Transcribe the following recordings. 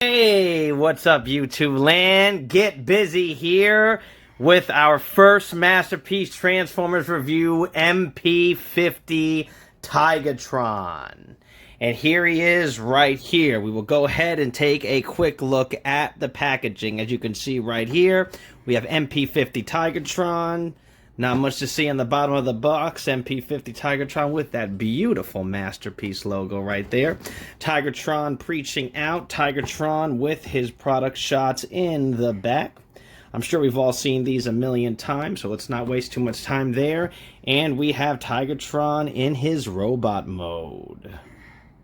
Hey, what's up, YouTube land? Get busy here with our first Masterpiece Transformers review, Mp-50 Tigatron. And here he is right here. We will go ahead and take a quick look at the packaging. As you can see right here, we have Mp-50 Tigatron. Not much to see on the bottom of the box. Mp-50 Tigatron with that beautiful Masterpiece logo right there. Tigatron preaching out. Tigatron with his product shots in the back. I'm sure we've all seen these a million times, so let's not waste too much time there. And we have Tigatron in his robot mode.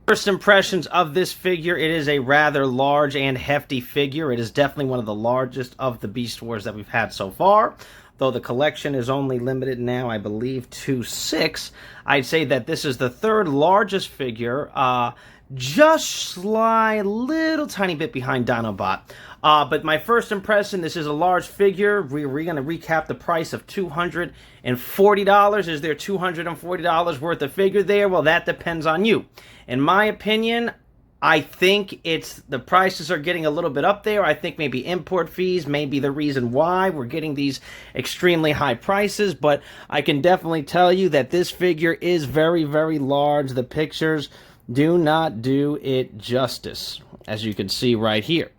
First impressions of this figure, it is a rather large and hefty figure. It is definitely one of the largest of the Beast Wars that we've had so far. Though the collection is only limited now, I believe, to 6. I'd say that this is the third largest figure, just sly little tiny bit behind Dinobot. But my first impression, this is a large figure. We're going to recap the price of $240. Is there $240 worth of figure there? Well, that depends on you. In my opinion, I think the prices are getting a little bit up there. I think maybe import fees may be the reason why we're getting these extremely high prices, but I can definitely tell you that this figure is very, very large. The pictures do not do it justice, as you can see right here.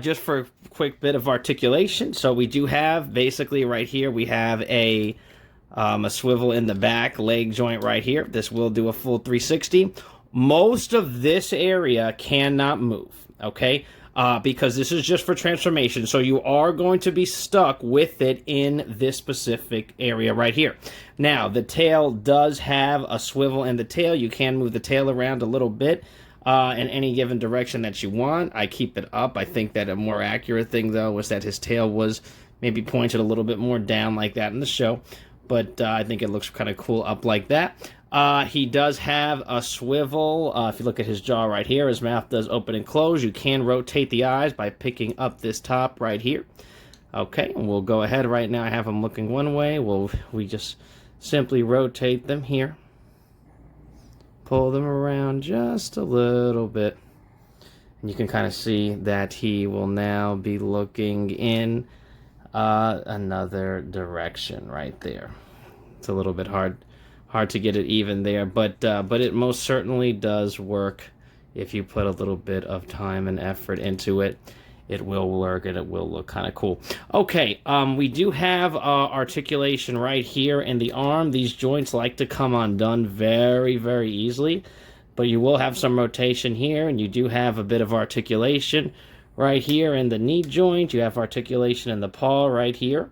Just for a quick bit of articulation, so we do have, basically right here, we have a swivel in the back, leg joint right here. This will do a full 360. Most of this area cannot move, okay? Because this is just for transformation, so you are going to be stuck with it in this specific area right here. Now, the tail does have a swivel in the tail. You can move the tail around a little bit in any given direction that you want. I keep it up. I think that a more accurate thing, though, was that his tail was maybe pointed a little bit more down like that in the show. But I think it looks kind of cool up like that. He does have a swivel. If you look at his jaw right here, his mouth does open and close. You can rotate the eyes by picking up this top right here. Okay, and we'll go ahead right now. I have him looking one way. We just simply rotate them here. Pull them around just a little bit. And you can kind of see that he will now be looking in another direction right there. It's a little bit hard to get it even there, but it most certainly does work. If you put a little bit of time and effort into it, it will work and it will look kind of cool. Okay, we do have articulation right here in the arm. These joints like to come undone very, very easily, but you will have some rotation here, and you do have a bit of articulation right here in the knee joint. You have articulation in the paw right here,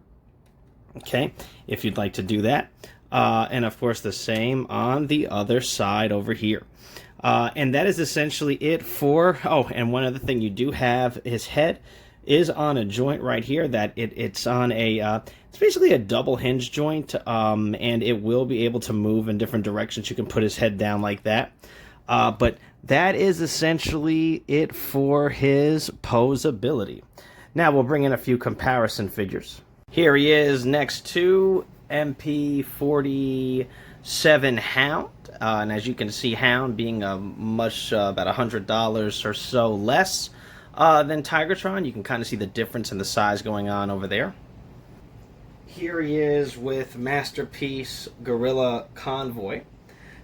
okay, if you'd like to do that. And of course the same on the other side over here. And that is essentially it for, oh, and one other thing, you do have his head is on a joint right here that it's on a, it's basically a double hinge joint, and it will be able to move in different directions. You can put his head down like that. But that is essentially it for his posability. Now we'll bring in a few comparison figures. Here he is next to Mp-47 Hound, and as you can see, Hound being a much about $100 or so less than Tigatron. You can kind of see the difference in the size going on over there. Here he is with Masterpiece Gorilla Convoy.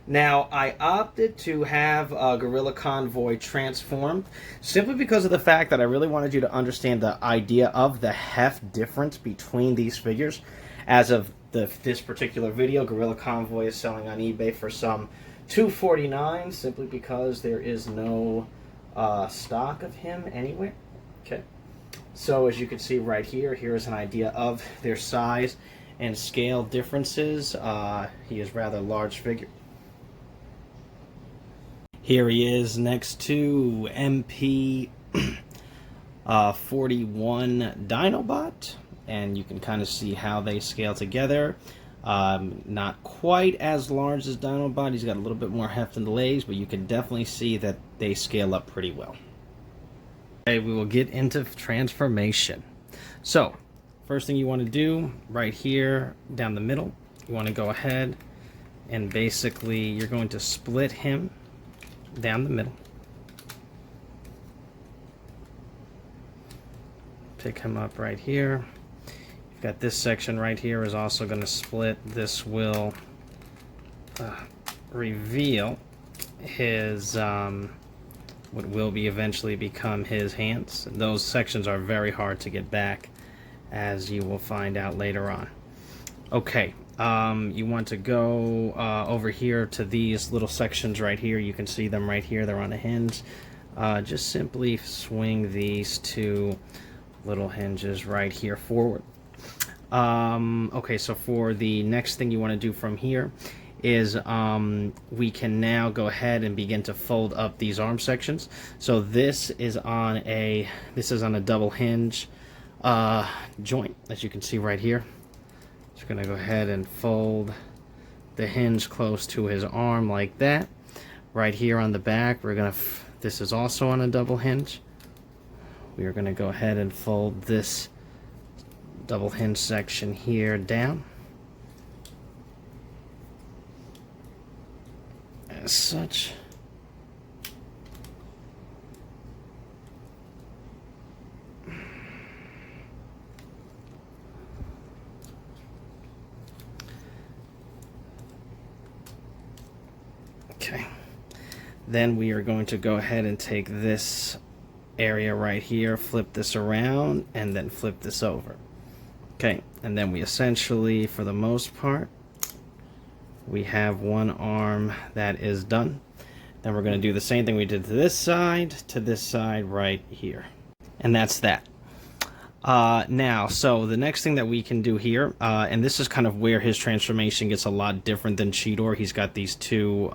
Now, I opted to have Gorilla Convoy transformed simply because of the fact that I really wanted you to understand the idea of the heft difference between these figures. As of this particular video, Gorilla Convoy is selling on eBay for some $249 simply because there is no stock of him anywhere. Okay, so as you can see right here, here is an idea of their size and scale differences. He is rather large figure. Here he is next to Mp-41 Dinobot, and you can kind of see how they scale together. Not quite as large as Dinobot. He's got a little bit more heft in the legs, but you can definitely see that they scale up pretty well. Okay, we will get into transformation. So, first thing you want to do right here down the middle, you want to go ahead and basically you're going to split him down the middle. pick him up right here. You've got this section right here is also going to split. This will reveal his what will be eventually become his hands. Those sections are very hard to get back, as you will find out later on. Okay, you want to go over here to these little sections right here. You can see them right here. They're on a hinge. Just simply swing these two little hinges right here forward. Okay, so for the next thing you want to do from here is we can now go ahead and begin to fold up these arm sections. So this is on a double hinge joint, as you can see right here. Just gonna go ahead and fold the hinge close to his arm like that. Right here on the back, we're gonna this is also on a double hinge. We are gonna go ahead and fold this double hinge section here down as such. Okay, then we are going to go ahead and take this area right here, flip this around, and then flip this over. Okay, and then we essentially, for the most part, we have one arm that is done. Then we're going to do the same thing we did to this side right here. And that's that. Now, so the next thing that we can do here, and this is kind of where his transformation gets a lot different than Cheetor. He's got these two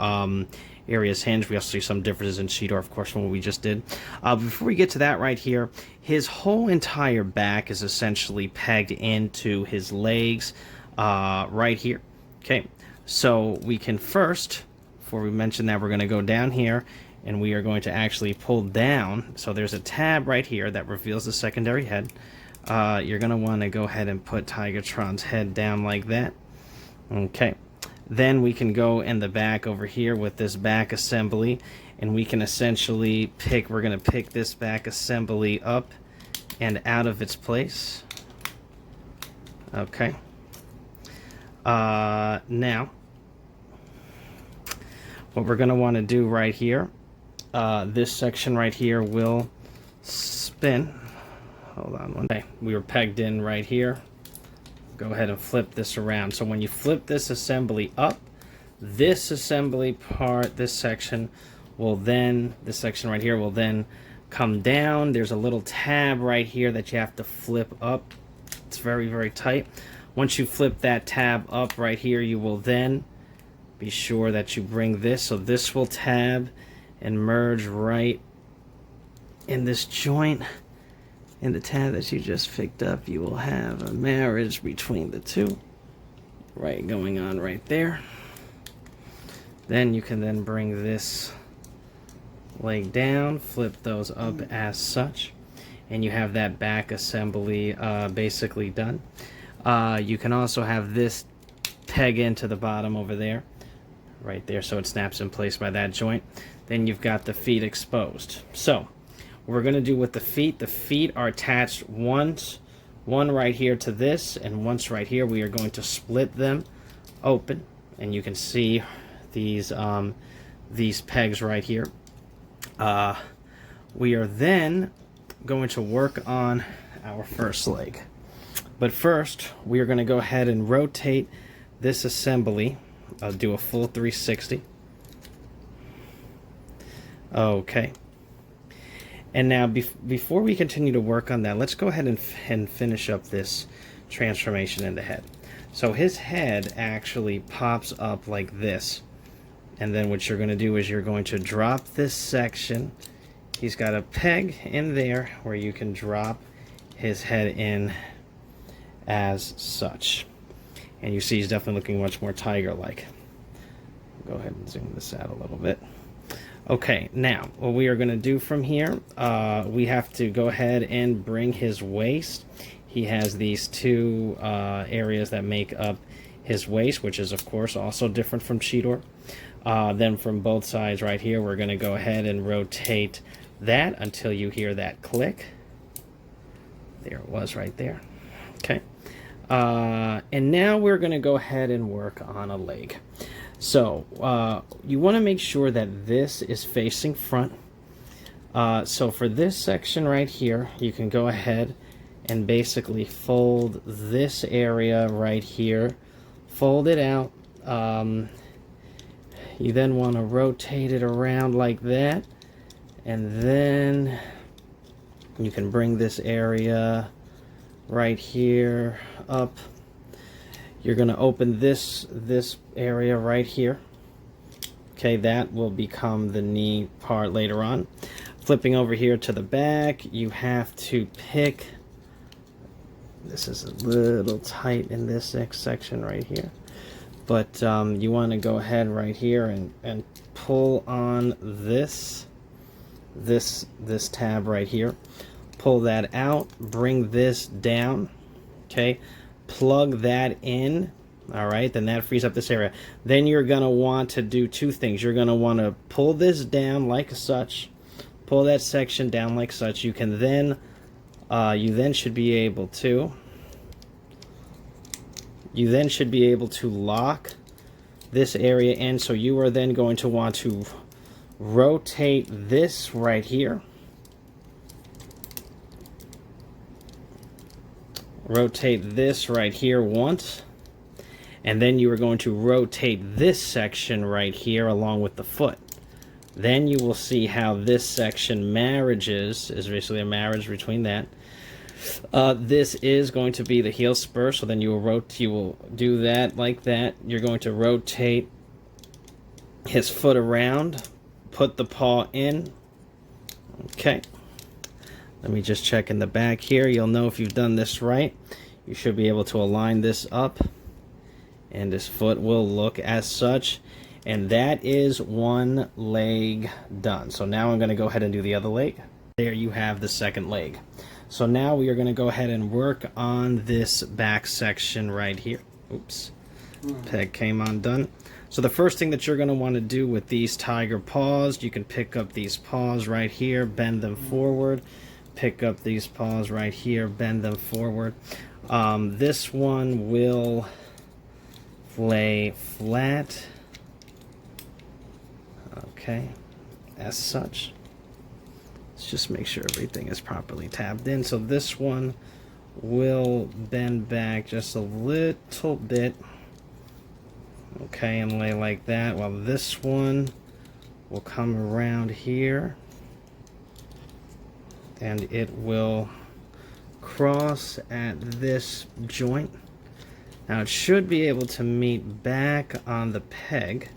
areas hinged. We also see some differences in Cheetor, of course, from what we just did. Before we get to that right here, his whole entire back is essentially pegged into his legs right here. Okay, so we can first, before we mention that, we're going to go down here and we are going to actually pull down. So there's a tab right here that reveals the secondary head. You're going to want to go ahead and put Tigatron's head down like that. Okay. Then we can go in the back over here with this back assembly, and we can essentially pick, we're going to pick this back assembly up and out of its place. Okay. Now, what we're going to want to do right here, this section right here will spin. Hold on one day. We were pegged in right here. Go ahead and flip this around. So when you flip this assembly up, this assembly part, this section will then, this section right here will then come down. There's a little tab right here that you have to flip up. It's very, very tight. Once you flip that tab up right here, you will then be sure that you bring this, so this will tab and merge right in this joint. In the tab that you just picked up, you will have a marriage between the two, right, going on right there. Then you can then bring this leg down, flip those up as such, and you have that back assembly basically done. You can also have this peg into the bottom over there, right there, so it snaps in place by that joint. Then you've got the feet exposed. So what we're going to do with the feet are attached once, one right here to this, and once right here. We are going to split them open, and you can see these pegs right here. We are then going to work on our first leg. But first, we are going to go ahead and rotate this assembly. I'll do a full 360. Okay. And now, before we continue to work on that, let's go ahead and finish up this transformation in the head. So his head actually pops up like this. And then what you're going to do is you're going to drop this section. He's got a peg in there where you can drop his head in as such. And you see he's definitely looking much more tiger-like. Go ahead and zoom this out a little bit. Okay, now what we are going to do from here, we have to go ahead and bring his waist. He has these two areas that make up his waist, which is of course also different from Cheetor. Then from both sides right here, we're going to go ahead and rotate that until you hear that click. There it was right there. Okay. And now we're going to go ahead and work on a leg. So you want to make sure that this is facing front. So for this section right here, you can go ahead and basically fold this area right here. Fold it out. You then want to rotate it around like that. And then you can bring this area right here up. You're going to open this area right here. Okay, that will become the knee part later on. Flipping over here to the back, you have to pick. This is a little tight in this section right here. But you want to go ahead right here and pull on this tab right here. Pull that out, bring this down, okay? Plug that in, all right? Then that frees up this area. Then you're going to want to do two things. You're going to want to pull this down like such, pull that section down like such. You can then, you then should be able to lock this area in. So you are then going to want to rotate this right here. Rotate this right here once. And then you are going to rotate this section right here along with the foot. Then you will see how this section marriages, is basically a marriage between that. This is going to be the heel spur, so then you will do that like that. You're going to rotate his foot around, put the paw in. Okay. Let me just check in the back here. You'll know if you've done this right. You should be able to align this up, and this foot will look as such. And that is one leg done. So now I'm going to go ahead and do the other leg. There you have the second leg. So now we are going to go ahead and work on this back section right here. Oops. Peg came undone. So the first thing that you're going to want to do with these tiger paws, you can pick up these paws right here, bend them forward. Pick up these paws right here, bend them forward. This one will lay flat. Okay, as such. Let's just make sure everything is properly tabbed in. So this one will bend back just a little bit. Okay, and lay like that, while this one will come around here and it will cross at this joint. Now it should be able to meet back on the peg,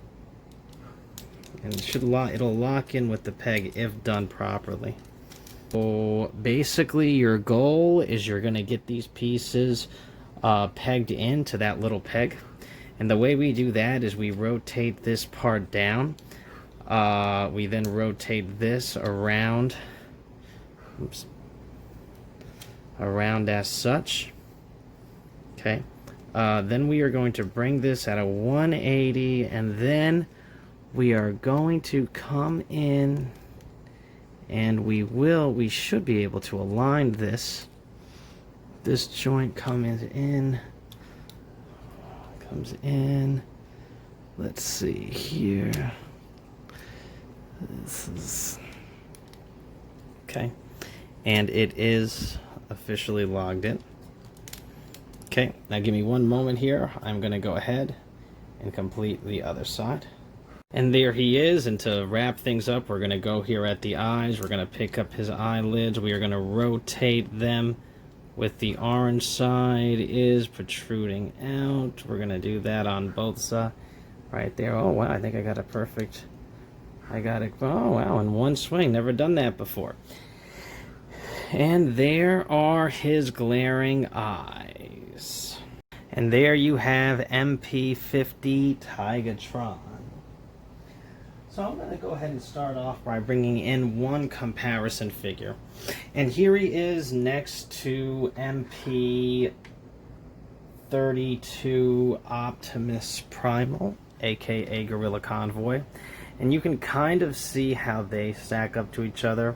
and it'll lock in with the peg if done properly. So basically your goal is you're going to get these pieces pegged into that little peg. And the way we do that is we rotate this part down. We then rotate this around. Oops. Around as such. Okay. Then we are going to bring this at a 180, and then we are going to come in, and we should be able to align this joint comes in. Let's see here. This is okay, and it is officially logged in. Okay, now give me one moment here. I'm going to go ahead and complete the other side. And there he is. And to wrap things up, we're going to go here at the eyes. We're going to pick up his eyelids. We are going to rotate them with the orange side is protruding out. We're going to do that on both sides. Right there. Oh, wow. I think I got it perfect. I got it. Oh, wow. In one swing. Never done that before. And there are his glaring eyes. And there you have Mp-50 Tigatron. So I'm going to go ahead and start off by bringing in one comparison figure. And here he is next to Mp-32 Optimus Primal, aka Gorilla Convoy. And you can kind of see how they stack up to each other.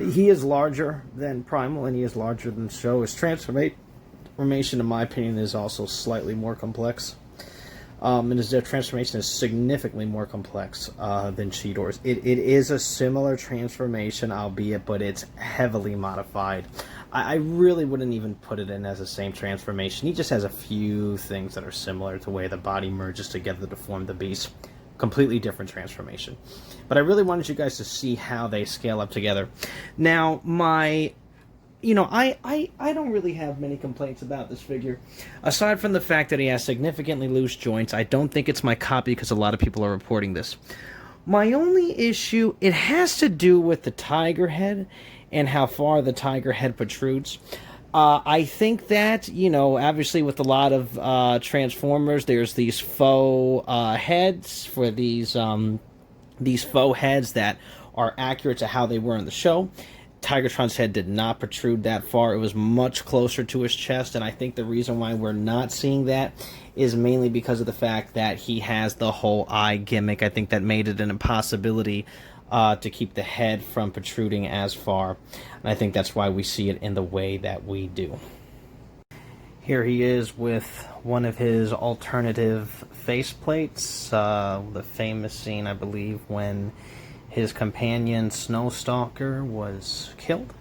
He is larger than Primal, and he is larger than Show. His transformation, in my opinion, is also slightly more complex. And his transformation is significantly more complex than Cheetor's. It is a similar transformation, albeit, but it's heavily modified. I really wouldn't even put it in as the same transformation. He just has a few things that are similar to the way the body merges together to form the beast. Completely different transformation. But I really wanted you guys to see how they scale up together. Now, I don't really have many complaints about this figure. Aside from the fact that he has significantly loose joints, I don't think it's my copy because a lot of people are reporting this. My only issue, it has to do with the tiger head and how far the tiger head protrudes. I think that, obviously with a lot of Transformers, there's these faux heads for these faux heads that are accurate to how they were in the show. Tigatron's head did not protrude that far. It was much closer to his chest, and I think the reason why we're not seeing that is mainly because of the fact that he has the whole eye gimmick. I think that made it an impossibility to keep the head from protruding as far, and I think that's why we see it in the way that we do. Here he is with one of his alternative faceplates, the famous scene, I believe, when his companion Snowstalker was killed.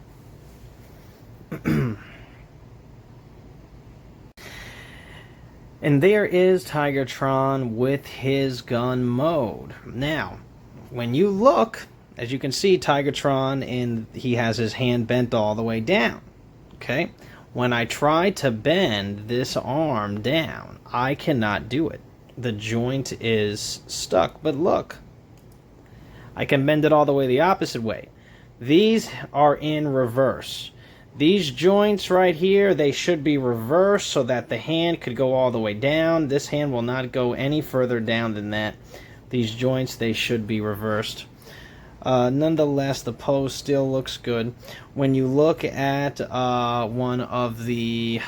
And there is Tigatron with his gun mode. Now, when you look, as you can see, Tigatron, he has his hand bent all the way down. Okay? When I try to bend this arm down, I cannot do it. The joint is stuck. But look, I can bend it all the way the opposite way. These are in reverse. These joints right here, they should be reversed so that the hand could go all the way down. This hand will not go any further down than that. These joints, they should be reversed. Nonetheless, the pose still looks good. When you look at one of the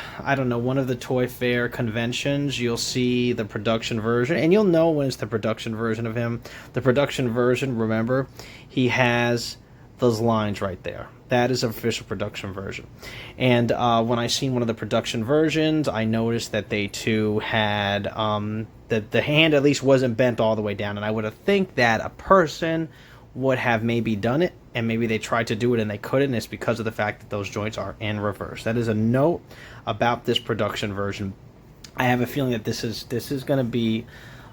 Toy Fair conventions, you'll see the production version, and you'll know when it's the production version of him. The production version, remember, he has those lines right there. That is an official production version. And when I seen one of the production versions, I noticed that they too had that the hand at least wasn't bent all the way down, and I would have think that a person would have maybe done it, and maybe they tried to do it and they couldn't. It's because of the fact that those joints are in reverse. That is a note about this production version. I have a feeling that this is going to be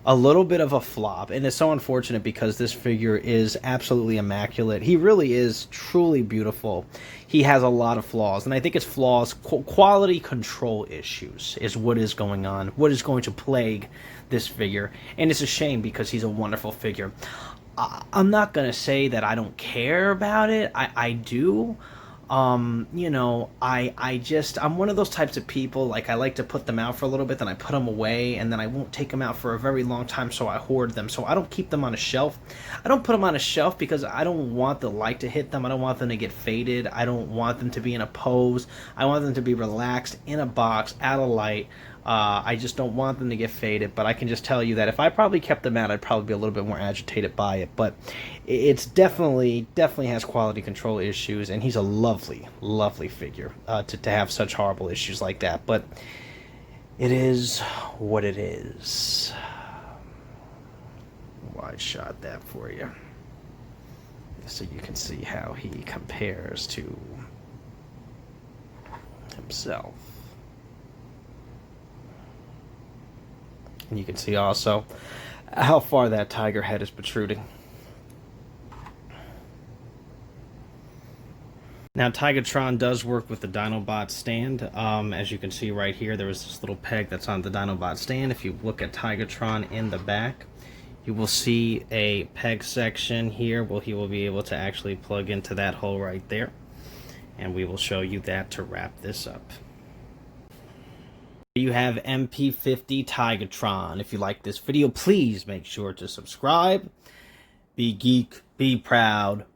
a little bit of a flop, and it's so unfortunate because this figure is absolutely immaculate. He really is truly beautiful. He has a lot of flaws, and I think it's flaws, quality control issues is what is going on, what is going to plague this figure, and it's a shame because he's a wonderful figure. I'm not going to say that I don't care about it. I do. I'm one of those types of people, like I like to put them out for a little bit, then I put them away, and then I won't take them out for a very long time, so I hoard them. So I don't keep them on a shelf. I don't put them on a shelf because I don't want the light to hit them. I don't want them to get faded. I don't want them to be in a pose. I want them to be relaxed in a box, out of light. I just don't want them to get faded, but I can just tell you that if I probably kept them out, I'd probably be a little bit more agitated by it. But it's definitely has quality control issues, and he's a lovely, lovely figure to have such horrible issues like that. But it is what it is. Wide shot that for you, so you can see how he compares to himself. And you can see also how far that tiger head is protruding. Now, Tigatron does work with the Dinobot stand. As you can see right here, there was this little peg that's on the Dinobot stand. If you look at Tigatron in the back, you will see a peg section here where he will be able to actually plug into that hole right there. And we will show you that to wrap this up. You have Mp-50 Tigatron. If you like this video, please make sure to subscribe. Be geek, be proud.